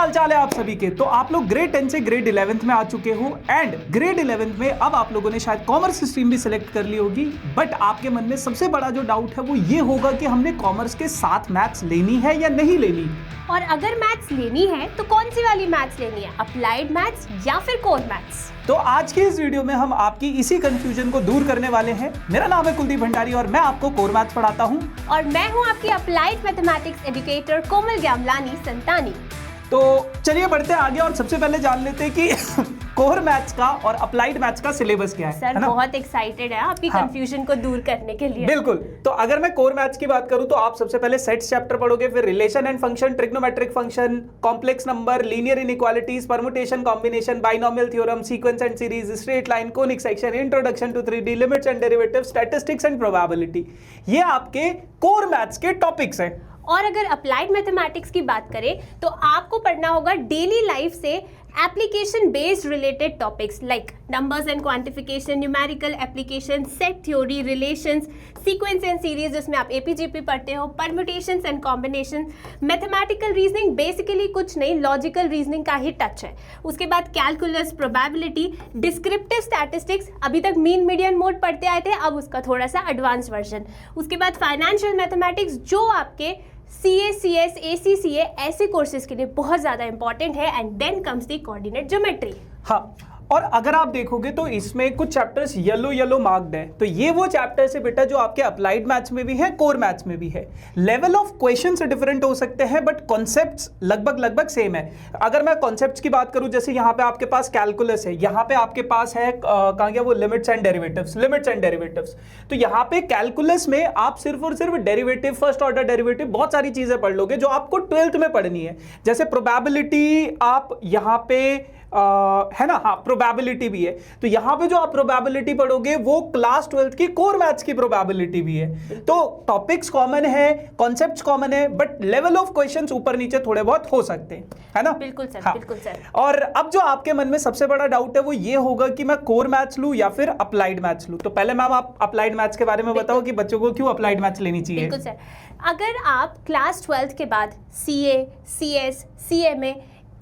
हाल चाल है आप सभी के। तो आप लोग ग्रेड 10 से ग्रेड 11th में आ चुके हो एंड ग्रेड 11th में अब आप लोगों ने शायद कॉमर्स स्ट्रीम भी सिलेक्ट कर ली होगी। बट आपके मन में सबसे बड़ा जो डाउट है वो ये होगा कि हमने कॉमर्स के साथ मैथ्स लेनी है या नहीं लेनी। और अगर मैथ्स लेनी है तो कौन सी वाली मैथ्स लेनी है, अप्लाइड मैथ्स या फिर कोर मैथ्स? तो आज की इस वीडियो में हम आपकी इसी कंफ्यूजन को दूर करने वाले हैं। मेरा नाम है कुलदीप भंडारी और मैं आपको कोर मैथ्स पढ़ाता हूं। और मैं हूं आपकी अप्लाइड मैथमेटिक्स एजुकेटर कोमल ग्यामलानी संतानी। तो चलिए बढ़ते हैं आगे और सबसे पहले जान लेते हैं कि कोर मैथ्स का और अप्लाइड मैथ्स का सिलेबस क्या है। सर बहुत एक्साइटेड है आपकी कंफ्यूजन को दूर करने के लिए। बिल्कुल। तो अगर मैं कोर मैथ्स की बात करूं तो आप सबसे पहले सेट्स चैप्टर पढ़ोगे, फिर relation and function, trigonometric function, complex number, linear inequalities, permutation, combination, binomial theorem, sequence and series, straight line, conic section, introduction to 3D, limits and derivatives, statistics and probability, ये आपके core maths के topics हैं। और अगर applied mathematics की बात करें तो आपको पढ़ना होगा डेली लाइफ से application based related topics like numbers and quantification, numerical application, set theory, relations, sequence and series जिसमें आप एपीजीपी पढ़ते हो, permutations and combination, mathematical reasoning, basically कुछ नहीं लॉजिकल रीजनिंग का ही टच है। उसके बाद कैलकुलस, प्रोबेबिलिटी, डिस्क्रिप्टिव स्टैटिस्टिक्स, अभी तक मीन मीडियन मोड पढ़ते आए थे, अब उसका थोड़ा सा एडवांस वर्जन। उसके बाद फाइनेंशियल मैथमेटिक्स जो आपके CA, CS, ACCA ऐसे कोर्सेज के लिए बहुत ज़्यादा इंपॉर्टेंट है। And then comes the coordinate geometry. हाँ, और अगर आप देखोगे तो इसमें कुछ चैप्टर्स येलो मार्क्ड है। तो ये वो चैप्टर्स है बेटा जो आपके अप्लाइड मैथ्स में भी है, कोर मैथ्स में भी है। लेवल ऑफ क्वेश्चंस डिफरेंट हो सकते हैं बट कॉन्सेप्ट्स लगभग सेम है। अगर मैं कॉन्सेप्ट्स की बात करूं, जैसे यहाँ पे आपके पास कैलकुलस है, यहाँ पे आपके पास है कहाँ गया वो लिमिट्स एंड डेरिवेटिव्स। तो यहाँ पे कैलकुलस में आप सिर्फ और सिर्फ डेरिवेटिव, फर्स्ट ऑर्डर डेरिवेटिव, बहुत सारी चीजें पढ़ लोगे जो आपको 12th में पढ़नी है। जैसे प्रोबेबिलिटी आप यहाँ पे है ना, हाँ प्रोबेबिलिटी भी है। तो यहां पे जो आप प्रोबेबिलिटी पढ़ोगे वो क्लास 12th की कोर मैथ्स की प्रोबेबिलिटी भी है। तो टॉपिक्स कॉमन है, कॉन्सेप्ट्स कॉमन है, बट लेवल ऑफ क्वेश्चंस ऊपर नीचे थोड़े बहुत हो सकते हैं, है ना। बिल्कुल सर, हाँ। बिल्कुल सर। और अब जो आपके मन में सबसे बड़ा डाउट है वो ये होगा कि मैं कोर मैथ्स लूं या फिर अप्लाइड मैथ्स लूं। तो पहले मैम आप अप्लाइड मैथ्स के बारे में बताओ कि बच्चों को क्यों अप्लाइड मैथ्स लेनी चाहिए। बिल्कुल सर, अगर आप क्लास 12th के बाद CA, CS, CMA,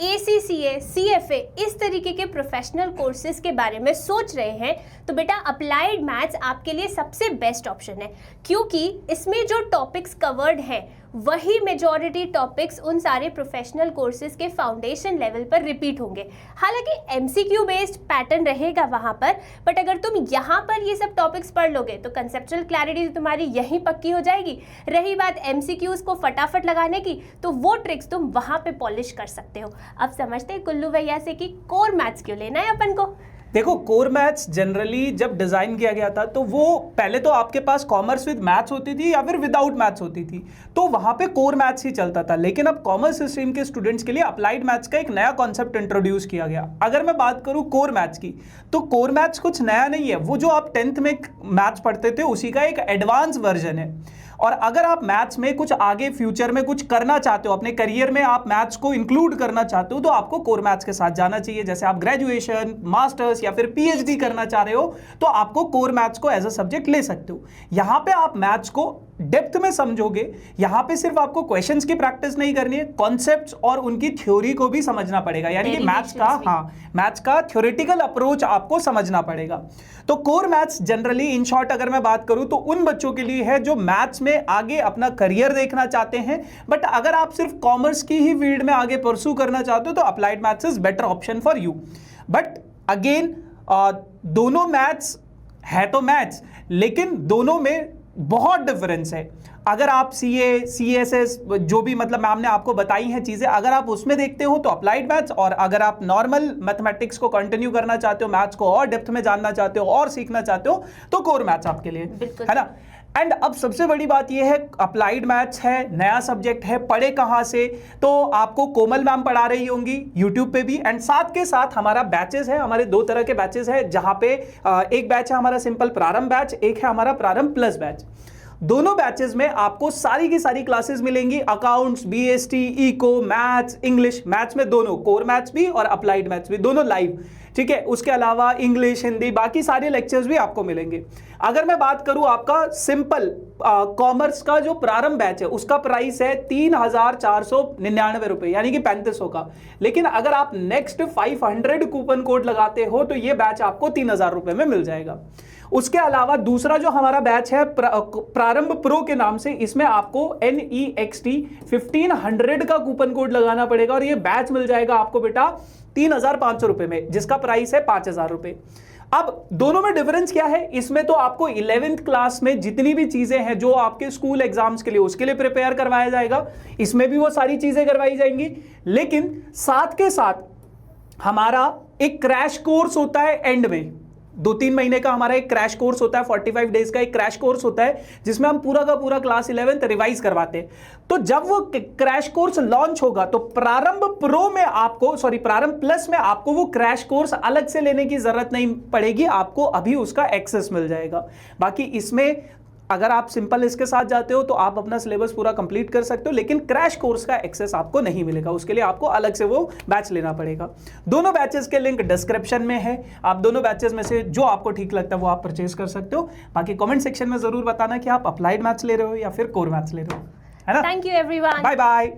ACCA, CFA इस तरीके के प्रोफेशनल कोर्सेज के बारे में सोच रहे हैं तो बेटा अप्लाइड मैथ्स आपके लिए सबसे बेस्ट ऑप्शन है, क्योंकि इसमें जो टॉपिक्स कवर्ड हैं वही मेजॉरिटी टॉपिक्स उन सारे प्रोफेशनल कोर्सेज के फाउंडेशन लेवल पर रिपीट होंगे। हालांकि MCQ बेस्ड पैटर्न रहेगा वहाँ पर, बट अगर तुम यहाँ पर ये सब टॉपिक्स पढ़ लोगे तो कंसेप्चुअल क्लैरिटी तुम्हारी यहीं पक्की हो जाएगी। रही बात MCQs को फटाफट लगाने की, तो वो ट्रिक्स तुम वहाँ पे पॉलिश कर सकते हो। अब समझते हैं कुल्लू भैया से कि कोर मैथ्स क्यों लेना है अपन को। देखो, कोर मैथ्स जनरली जब डिजाइन किया गया था तो वो पहले तो आपके पास कॉमर्स विद मैथ्स होती थी या फिर विदाउट मैथ्स होती थी, तो वहां पे कोर मैथ्स ही चलता था। लेकिन अब कॉमर्स स्ट्रीम के स्टूडेंट्स के लिए अप्लाइड मैथ्स का एक नया कॉन्सेप्ट इंट्रोड्यूस किया गया। अगर मैं बात करूं कोर मैथ्स की, तो कोर मैथ्स कुछ नया नहीं है, वो जो आप 10th में मैथ्स पढ़ते थे उसी का एक एडवांस वर्जन है। और अगर आप मैथ्स में कुछ आगे फ्यूचर में कुछ करना चाहते हो, अपने करियर में आप मैथ्स को इंक्लूड करना चाहते हो, तो आपको कोर मैथ्स के साथ जाना चाहिए। जैसे आप ग्रेजुएशन, मास्टर्स या फिर PhD करना चाह रहे हो तो आपको कोर मैथ्स को एज अ सब्जेक्ट ले सकते हो। यहां पे आप मैथ्स को डेप्थ में समझोगे। यहां पे सिर्फ आपको क्वेश्चंस की प्रैक्टिस नहीं करनी है, कॉन्सेप्ट्स और उनकी थ्योरी को भी समझना पड़ेगा। यानी कि मैथ्स का थ्योरेटिकल अप्रोच आपको समझना पड़ेगा। तो core maths generally in short अगर मैं बात करूं तो उन बच्चों के लिए है जो मैथ्स में आगे अपना करियर देखना चाहते हैं। बट अगर आप सिर्फ कॉमर्स की ही फील्ड में आगे परस्यू करना चाहते हो तो applied maths is better option for you. But again दोनों मैथ्स है तो मैथ्स, लेकिन दोनों में बहुत डिफरेंस है। अगर आप CA, CSS जो भी मतलब मैम ने आपको बताई हैं चीजें, अगर आप उसमें देखते हो तो अप्लाइड मैथ्स, और अगर आप नॉर्मल मैथमेटिक्स को कंटिन्यू करना चाहते हो, मैथ्स को और डेप्थ में जानना चाहते हो और सीखना चाहते हो, तो कोर मैथ्स आपके लिए, है ना। एंड अब सबसे बड़ी बात यह है, अप्लाइड मैथ्स है, नया सब्जेक्ट है, पढ़े कहाँ से? तो आपको कोमल मैम पढ़ा रही होंगी यूट्यूब पे भी, एंड साथ के साथ हमारा बैचेस है, हमारे 2 तरह के बैचेस है, जहां पे एक बैच है हमारा सिंपल प्रारंभ बैच, एक है हमारा प्रारंभ प्लस बैच। दोनों बैचेस में आपको सारी की सारी क्लासेस मिलेंगी, accounts, BST, eco, maths, English, maths में दोनों, कोर मैथ्स भी और अप्लाइड मैथ्स भी, दोनों लाइव, ठीक है। उसके अलावा इंग्लिश, हिंदी, बाकी सारे लेक्चर्स भी आपको मिलेंगे। अगर मैं बात करूं आपका सिंपल कॉमर्स का जो प्रारंभ बैच है उसका प्राइस है 3,499 रुपए, यानी कि 3500 का। लेकिन अगर आप नेक्स्ट 500 कूपन कोड लगाते हो तो ये बैच आपको 3,000 रुपए में मिल जाएगा। उसके अलावा दूसरा जो हमारा बैच है प्रारंभ प्रो के नाम से, इसमें आपको NEXT 1500 का कूपन कोड लगाना पड़ेगा और ये बैच मिल जाएगा आपको बेटा 3,500 रुपए में, जिसका प्राइस है 5,000 रुपए। अब दोनों में डिफरेंस क्या है? इसमें तो आपको 11th क्लास में जितनी भी चीजें हैं जो आपके स्कूल एग्जाम्स के लिए, उसके लिए प्रिपेयर करवाया जाएगा, इसमें भी वो सारी चीजें करवाई जाएंगी। लेकिन साथ के साथ हमारा एक क्रैश कोर्स होता है एंड में, 2-3 महीने का हमारा एक क्रैश कोर्स होता है, 45 डेज का एक क्रैश कोर्स होता है जिसमें हम पूरा का पूरा क्लास 11th रिवाइज करवाते हैं। तो जब वो क्रैश कोर्स लॉन्च होगा तो प्रारंभ प्रो में आपको, सॉरी प्रारंभ प्लस में आपको वो क्रैश कोर्स अलग से लेने की जरूरत नहीं पड़ेगी, आपको अभी उसका एक्सेस मिल जाएगा। बाकी इसमें अगर आप सिंपल इसके साथ जाते हो तो आप अपना सिलेबस पूरा कंप्लीट कर सकते हो, लेकिन क्रैश कोर्स का एक्सेस आपको नहीं मिलेगा, उसके लिए आपको अलग से वो बैच लेना पड़ेगा। दोनों बैचेस के लिंक डिस्क्रिप्शन में है, आप दोनों बैचेस में से जो आपको ठीक लगता है वो आप परचेज कर सकते हो। बाकी कमेंट सेक्शन में जरूर बताना कि आप अप्लाइड मैथ्स ले रहे हो या फिर कोर मैथ्स ले रहे हो, है ना। Thank you everyone, bye bye.